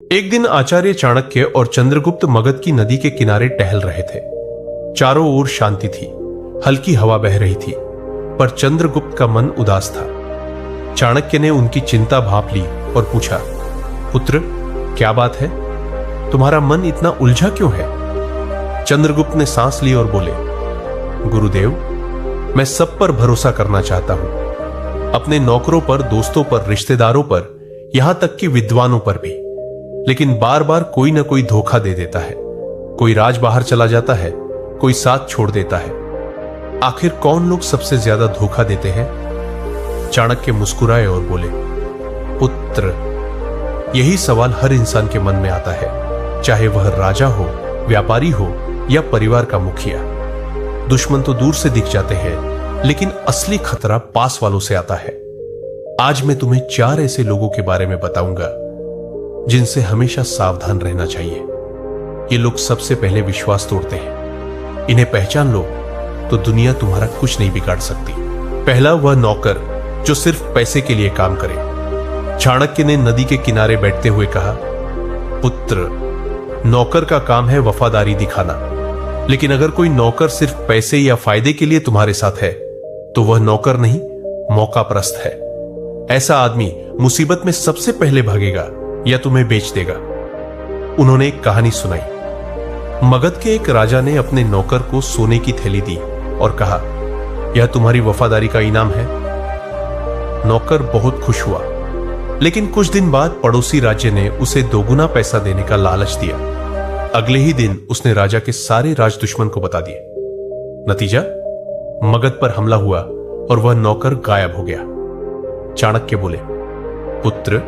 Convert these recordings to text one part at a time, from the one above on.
एक दिन आचार्य चाणक्य और चंद्रगुप्त मगध की नदी के किनारे टहल रहे थे। चारों ओर शांति थी, हल्की हवा बह रही थी, पर चंद्रगुप्त का मन उदास था। चाणक्य ने उनकी चिंता भांप ली और पूछा, पुत्र, क्या बात है? तुम्हारा मन इतना उलझा क्यों है? चंद्रगुप्त ने सांस ली और बोले, गुरुदेव, मैं सब पर भरोसा करना चाहता हूं, अपने नौकरों पर, दोस्तों पर, रिश्तेदारों पर, यहां तक कि विद्वानों पर भी। लेकिन बार बार कोई ना कोई धोखा दे देता है। कोई राज बाहर चला जाता है, कोई साथ छोड़ देता है। आखिर कौन लोग सबसे ज्यादा धोखा देते हैं? चाणक्य मुस्कुराए और बोले, पुत्र, यही सवाल हर इंसान के मन में आता है, चाहे वह राजा हो, व्यापारी हो या परिवार का मुखिया। दुश्मन तो दूर से दिख जाते हैं, लेकिन असली खतरा पास वालों से आता है। आज मैं तुम्हें 4 ऐसे लोगों के बारे में बताऊंगा जिनसे हमेशा सावधान रहना चाहिए। ये लोग सबसे पहले विश्वास तोड़ते हैं। इन्हें पहचान लो तो दुनिया तुम्हारा कुछ नहीं बिगाड़ सकती। पहला, वह नौकर जो सिर्फ पैसे के लिए काम करे। चाणक्य ने नदी के किनारे बैठते हुए कहा, पुत्र, नौकर का काम है वफादारी दिखाना, लेकिन अगर कोई नौकर सिर्फ पैसे या फायदे के लिए तुम्हारे साथ है तो वह नौकर नहीं, मौकापरस्त है। ऐसा आदमी मुसीबत में सबसे पहले भागेगा या तुम्हें बेच देगा। उन्होंने एक कहानी सुनाई। मगध के एक राजा ने अपने नौकर को सोने की थैली दी और कहा, यह तुम्हारी वफादारी का इनाम है। नौकर बहुत खुश हुआ, लेकिन कुछ दिन बाद पड़ोसी राज्य ने उसे दोगुना पैसा देने का लालच दिया। अगले ही दिन उसने राजा के सारे राज दुश्मन को बता दिए। नतीजा, मगध पर हमला हुआ और वह नौकर गायब हो गया। चाणक्य बोले, पुत्र,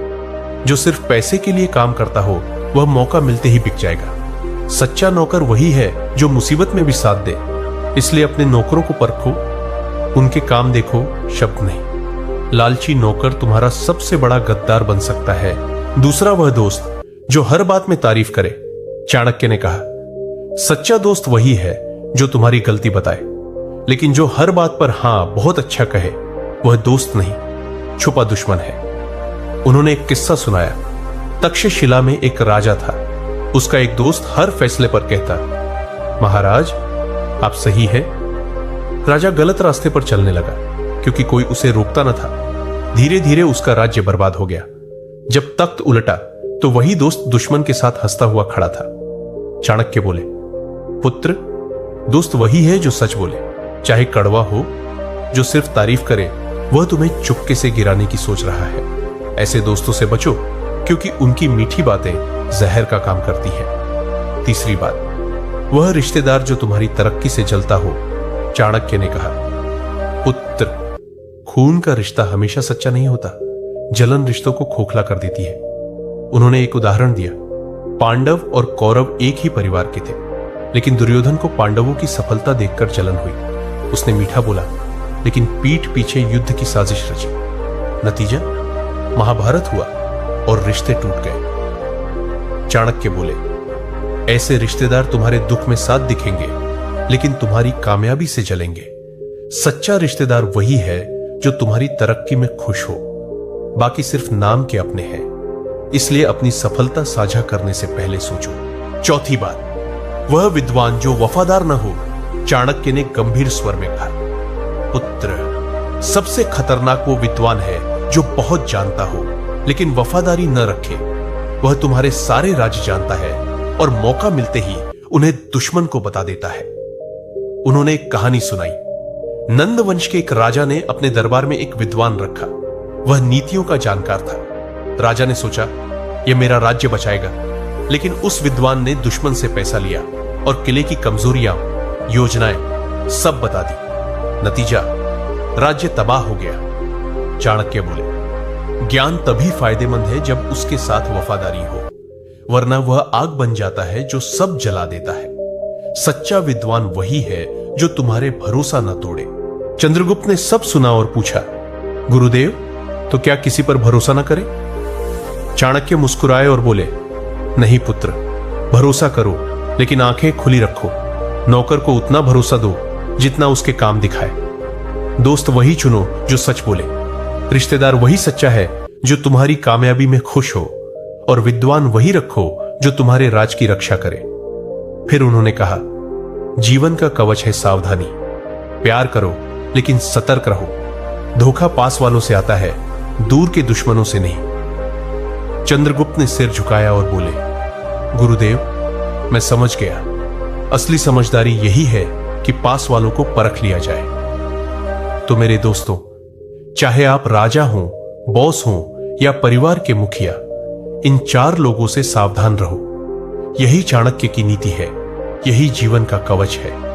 जो सिर्फ पैसे के लिए काम करता हो वह मौका मिलते ही बिक जाएगा। सच्चा नौकर वही है जो मुसीबत में भी साथ दे। इसलिए अपने नौकरों को परखो, उनके काम देखो, शब्द नहीं। लालची नौकर तुम्हारा सबसे बड़ा गद्दार बन सकता है। दूसरा, वह दोस्त जो हर बात में तारीफ करे। चाणक्य ने कहा, सच्चा दोस्त वही है जो तुम्हारी गलती बताए, लेकिन जो हर बात पर हां बहुत अच्छा कहे वह दोस्त नहीं, छुपा दुश्मन है। उन्होंने एक किस्सा सुनाया। तक्षशिला में एक राजा था। उसका एक दोस्त हर फैसले पर कहता, महाराज, आप सही है। राजा गलत रास्ते पर चलने लगा क्योंकि कोई उसे रोकता न था। धीरे धीरे उसका राज्य बर्बाद हो गया। जब तख्त उलटा तो वही दोस्त दुश्मन के साथ हंसता हुआ खड़ा था। चाणक्य बोले, पुत्र, दोस्त वही है जो सच बोले, चाहे कड़वा हो। जो सिर्फ तारीफ करे वह तुम्हें चुपके से गिराने की सोच रहा है। ऐसे दोस्तों से बचो, क्योंकि उनकी मीठी बातें जहर का काम करती हैं। तीसरी बात, वह रिश्तेदार जो तुम्हारी तरक्की से जलता हो। चाणक्य ने कहा, पुत्र, खून का रिश्ता हमेशा सच्चा नहीं होता। जलन रिश्तों को खोखला कर देती है। उन्होंने एक उदाहरण दिया। पांडव और कौरव एक ही परिवार के थे, लेकिन दुर्योधन को पांडवों की सफलता देखकर जलन हुई। उसने मीठा बोला, लेकिन पीठ पीछे युद्ध की साजिश रची। नतीजा, महाभारत हुआ और रिश्ते टूट गए। चाणक्य बोले, ऐसे रिश्तेदार तुम्हारे दुख में साथ दिखेंगे, लेकिन तुम्हारी कामयाबी से जलेंगे। सच्चा रिश्तेदार वही है जो तुम्हारी तरक्की में खुश हो। बाकी सिर्फ नाम के अपने हैं। इसलिए अपनी सफलता साझा करने से पहले सोचो। चौथी बात, वह विद्वान जो वफादार न हो। चाणक्य ने गंभीर स्वर में कहा, पुत्र, सबसे खतरनाक वो विद्वान है जो बहुत जानता हो लेकिन वफादारी न रखे। वह तुम्हारे सारे राज जानता है और मौका मिलते ही उन्हें दुश्मन को बता देता है। उन्होंने एक कहानी सुनाई। नंद वंश के एक राजा ने अपने दरबार में एक विद्वान रखा। वह नीतियों का जानकार था। राजा ने सोचा, यह मेरा राज्य बचाएगा, लेकिन उस विद्वान ने दुश्मन से पैसा लिया और किले की कमजोरियां, योजनाएं सब बता दी। नतीजा, राज्य तबाह हो गया। चाणक्य बोले, ज्ञान तभी फायदेमंद है जब उसके साथ वफादारी हो, वरना वह आग बन जाता है जो सब जला देता है। सच्चा विद्वान वही है जो तुम्हारे भरोसा न तोड़े। चंद्रगुप्त ने सब सुना और पूछा, गुरुदेव, तो क्या किसी पर भरोसा न करें? चाणक्य मुस्कुराए और बोले, नहीं पुत्र, भरोसा करो, लेकिन आंखें खुली रखो। नौकर को उतना भरोसा दो जितना उसके काम दिखाए। दोस्त वही चुनो जो सच बोले। रिश्तेदार वही सच्चा है जो तुम्हारी कामयाबी में खुश हो। और विद्वान वही रखो जो तुम्हारे राज की रक्षा करे। फिर उन्होंने कहा, जीवन का कवच है सावधानी। प्यार करो लेकिन सतर्क रहो। धोखा पास वालों से आता है, दूर के दुश्मनों से नहीं। चंद्रगुप्त ने सिर झुकाया और बोले, गुरुदेव, मैं समझ गया। असली समझदारी यही है कि पास वालों को परख लिया जाए। तो मेरे दोस्तों, चाहे आप राजा हों, बॉस हों या परिवार के मुखिया, इन 4 लोगों से सावधान रहो। यही चाणक्य की नीति है, यही जीवन का कवच है।